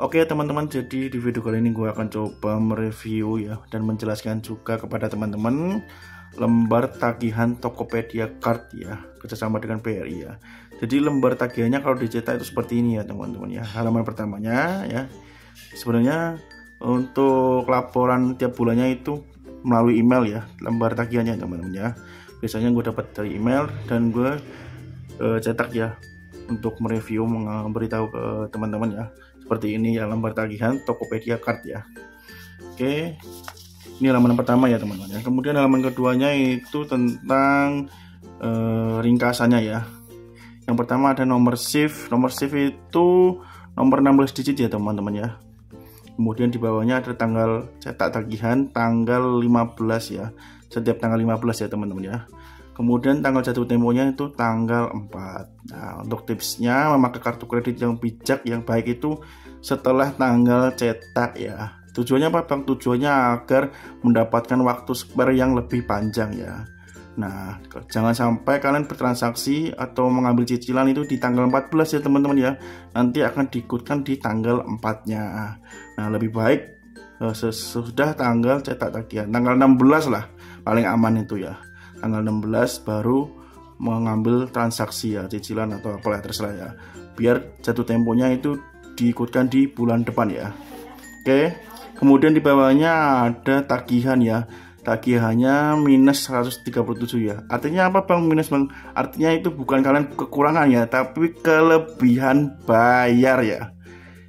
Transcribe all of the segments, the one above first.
Oke teman-teman, jadi di video kali ini gue akan coba mereview ya dan menjelaskan juga kepada teman-teman lembar tagihan Tokopedia Card ya, kerjasama dengan BRI ya. Jadi lembar tagihannya kalau dicetak itu seperti ini ya teman-teman ya. Halaman pertamanya ya, sebenarnya untuk laporan tiap bulannya itu melalui email ya, lembar tagihannya teman-teman ya. Biasanya gue dapat dari email dan gue cetak ya untuk mereview, memberitahu ke teman-teman ya. Seperti ini ya lembar tagihan Tokopedia Card ya. Oke, ini halaman pertama ya teman-teman ya. Kemudian halaman keduanya itu tentang ringkasannya ya. Yang pertama ada nomor SIF. Nomor SIF itu nomor 16 digit ya teman-teman ya. Kemudian di bawahnya ada tanggal cetak tagihan tanggal 15 ya. Setiap tanggal 15 ya teman-teman ya. Kemudian tanggal jatuh temponya itu tanggal 4. Nah, untuk tipsnya memakai kartu kredit yang bijak, yang baik itu setelah tanggal cetak ya. Tujuannya apa Bang? Tujuannya agar mendapatkan waktu spare yang lebih panjang ya. Nah, jangan sampai kalian bertransaksi atau mengambil cicilan itu di tanggal 14 ya teman-teman ya. Nanti akan diikutkan di tanggal 4-nya. Nah, lebih baik sesudah tanggal cetak tagihan. Tanggal 16 lah paling aman itu ya. Tanggal 16 baru mengambil transaksi ya, cicilan atau apalah terserah ya. Biar jatuh temponya itu diikutkan di bulan depan ya. Oke. Kemudian di bawahnya ada tagihan ya. Tagihannya minus 137 ya. Artinya apa Bang minus Bang? Artinya itu bukan kalian kekurangan ya, tapi kelebihan bayar ya.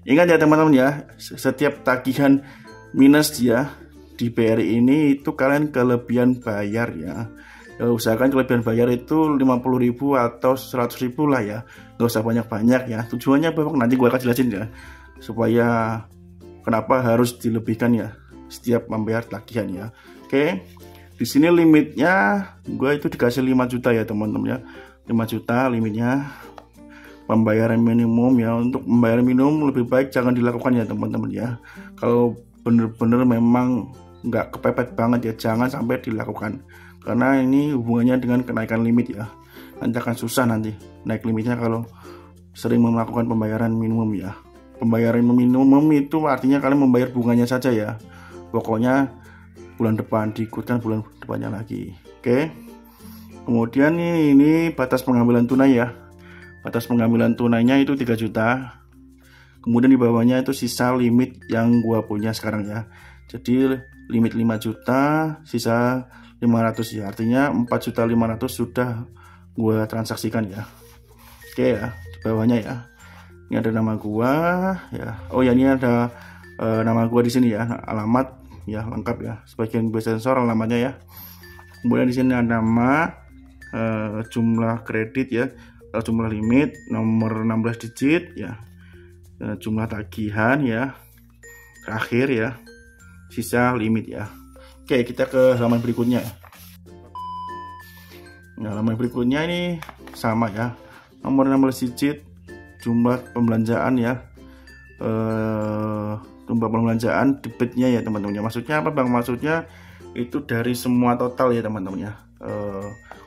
Ingat ya teman-teman ya, setiap tagihan minus ya di BRI ini itu kalian kelebihan bayar ya. Usahakan kelebihan bayar itu 50.000 atau 100.000 lah ya, nggak usah banyak-banyak ya. Tujuannya Bapak nanti gue akan jelasin ya, supaya kenapa harus dilebihkan ya setiap membayar tagihan ya. Oke, di sini limitnya gue itu dikasih 5 juta ya teman-teman ya, 5 juta limitnya pembayaran minimum ya. Untuk membayar minimum lebih baik jangan dilakukan ya teman-teman ya. Kalau bener-bener memang nggak kepepet banget ya, jangan sampai dilakukan. Karena ini hubungannya dengan kenaikan limit ya. Nanti akan susah nanti naik limitnya kalau sering melakukan pembayaran minimum ya. Pembayaran minimum itu artinya kalian membayar bunganya saja ya. Pokoknya bulan depan diikutkan bulan depannya lagi. Oke. Kemudian ini batas pengambilan tunai ya. Batas pengambilan tunainya itu 3 juta. Kemudian di bawahnya itu sisa limit yang gua punya sekarang ya. Jadi limit 5 juta, sisa 500 ya, artinya 4.500.000 sudah gue transaksikan ya. Oke ya, di bawahnya ya. Ini ada nama gua ya. Oh ya, ini ada nama gua di sini ya, alamat ya lengkap ya. Sebagian gue sensor alamatnya ya. Kemudian di sini ada nama, jumlah kredit ya, jumlah limit, nomor 16 digit ya, jumlah tagihan ya, terakhir ya, sisa limit ya. Oke, kita ke halaman berikutnya. Nah, halaman berikutnya ini sama ya. Nomor 16 digit, jumlah pembelanjaan ya. Jumlah pembelanjaan debitnya ya teman-teman. Maksudnya apa Bang? Maksudnya itu dari semua total ya teman-teman ya.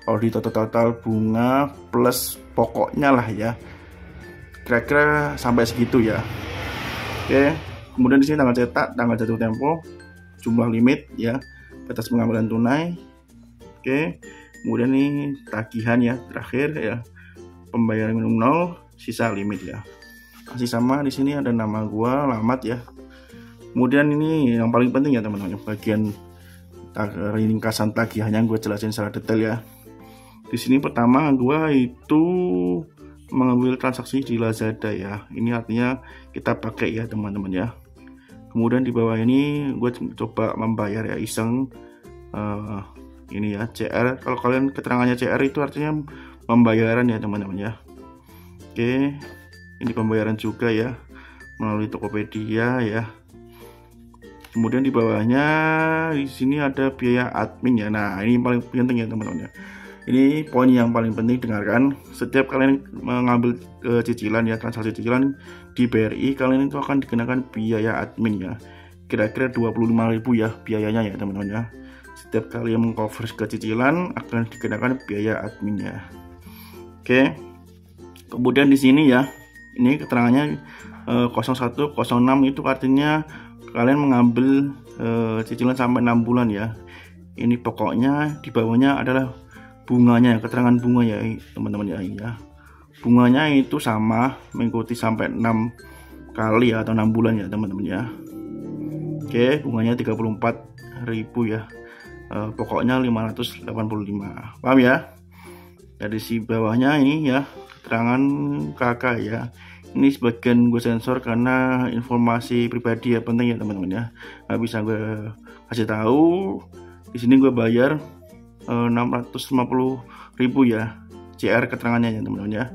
Kalau di total bunga plus pokoknya lah ya. Kira-kira sampai segitu ya. Oke. Kemudian di sini tanggal cetak, tanggal jatuh tempo, jumlah limit ya, batas pengambilan tunai. Oke. Kemudian ini tagihan ya, terakhir ya, pembayaran minimum 0, sisa limit ya. Masih sama, di sini ada nama gua, alamat ya. Kemudian ini yang paling penting ya teman-teman, bagian ringkasan tagihan yang gue jelasin secara detail ya. Di sini pertama gua itu mengambil transaksi di Lazada ya. Ini artinya kita pakai ya teman-teman ya. Kemudian di bawah ini gue coba membayar ya, iseng ini ya, CR. Kalau kalian keterangannya CR itu artinya pembayaran ya teman-teman ya. Oke, ini pembayaran juga ya melalui Tokopedia ya. Kemudian di bawahnya di sini ada biaya admin ya. Nah, ini paling penting ya teman-teman ya. Ini poin yang paling penting, dengarkan. Setiap kalian mengambil cicilan ya, transaksi cicilan di BRI, kalian itu akan dikenakan biaya admin ya. Kira-kira 25.000 ya biayanya ya teman-teman ya. Setiap kalian mengcover ke cicilan akan dikenakan biaya admin ya. Oke. Kemudian di sini ya, Ini keterangannya 0106 itu artinya kalian mengambil cicilan sampai 6 bulan ya. Ini pokoknya di bawahnya adalah bunganya, keterangan bunga ya teman-teman ya. Bunganya itu sama, mengikuti sampai 6 kali ya, atau 6 bulan ya teman-teman ya. Oke, bunganya 34.000 ya. Pokoknya 585. Paham ya? Dari si bawahnya ini ya, keterangan KK ya. Ini sebagian gue sensor karena informasi pribadi ya, penting ya teman-teman ya. Nggak bisa gue kasih tahu. Di sini gue bayar 650.000 ya, CR keterangannya ya teman-teman ya.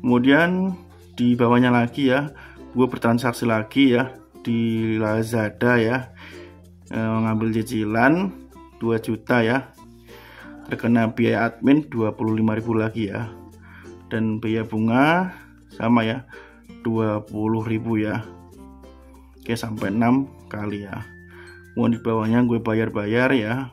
Kemudian di bawahnya lagi ya, gue bertransaksi lagi ya di Lazada ya, ngambil cicilan 2 juta ya, terkena biaya admin 25.000 lagi ya, dan biaya bunga sama ya 20.000 ya. Oke, sampai 6 kali ya. Kemudian di bawahnya gue bayar ya.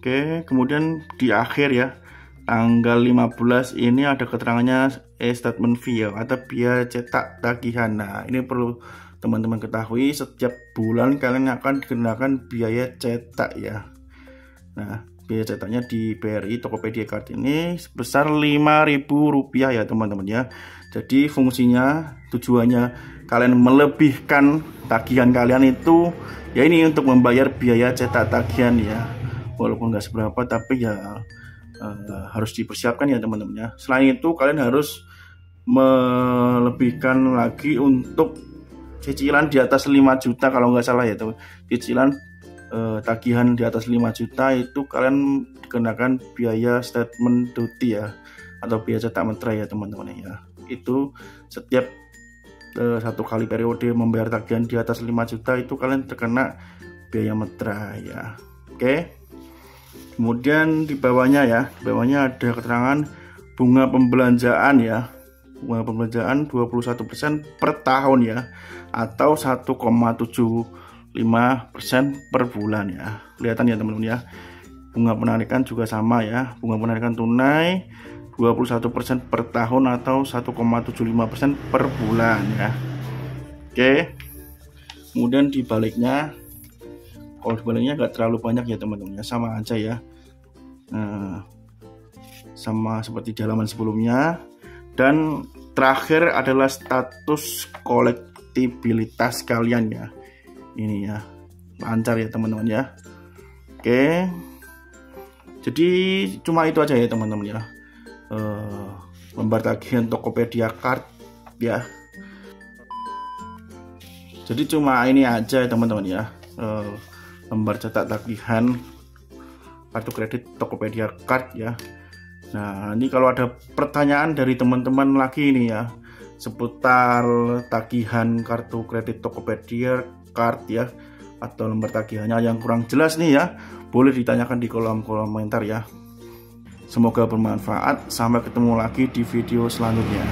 Oke, kemudian di akhir ya, tanggal 15 ini ada keterangannya statement fee ya, atau biaya cetak tagihan. Nah, ini perlu teman-teman ketahui, setiap bulan kalian akan dikenakan biaya cetak ya. Nah, biaya cetaknya di BRI Tokopedia Card ini sebesar Rp5.000 ya teman-teman ya. Jadi fungsinya, tujuannya kalian melebihkan tagihan kalian itu ya, ini untuk membayar biaya cetak tagihan ya. Walaupun nggak seberapa, tapi ya harus dipersiapkan ya teman-teman ya. Selain itu kalian harus melebihkan lagi untuk cicilan di atas 5 juta kalau nggak salah ya teman. Cicilan tagihan di atas 5 juta itu kalian dikenakan biaya statement duty ya, atau biaya cetak meterai ya teman-teman ya. Itu setiap 1 kali periode membayar tagihan di atas 5 juta itu kalian terkena biaya meterai ya. Oke. Kemudian di bawahnya ya, ada keterangan bunga pembelanjaan ya. Bunga pembelanjaan 21% per tahun ya, atau 1,75% per bulan ya. Kelihatan ya teman-teman ya. Bunga penarikan juga sama ya. Bunga penarikan tunai 21% per tahun atau 1,75% per bulan ya. Oke. Kemudian di baliknya, kalau dibaliknya nggak terlalu banyak ya teman-teman ya, sama aja ya, sama seperti di halaman sebelumnya. Dan terakhir adalah status kolektibilitas kalian ya, ini ya, lancar ya teman-teman ya. Oke, jadi cuma itu aja ya teman-teman ya, lembar tagihan Tokopedia Card ya. Jadi cuma ini aja ya teman-teman ya, lembar cetak tagihan kartu kredit Tokopedia Card ya. Nah, ini kalau ada pertanyaan dari teman-teman lagi ini ya, seputar tagihan kartu kredit Tokopedia Card ya, atau lembar tagihannya yang kurang jelas nih ya, boleh ditanyakan di kolom komentar ya. Semoga bermanfaat. Sampai ketemu lagi di video selanjutnya.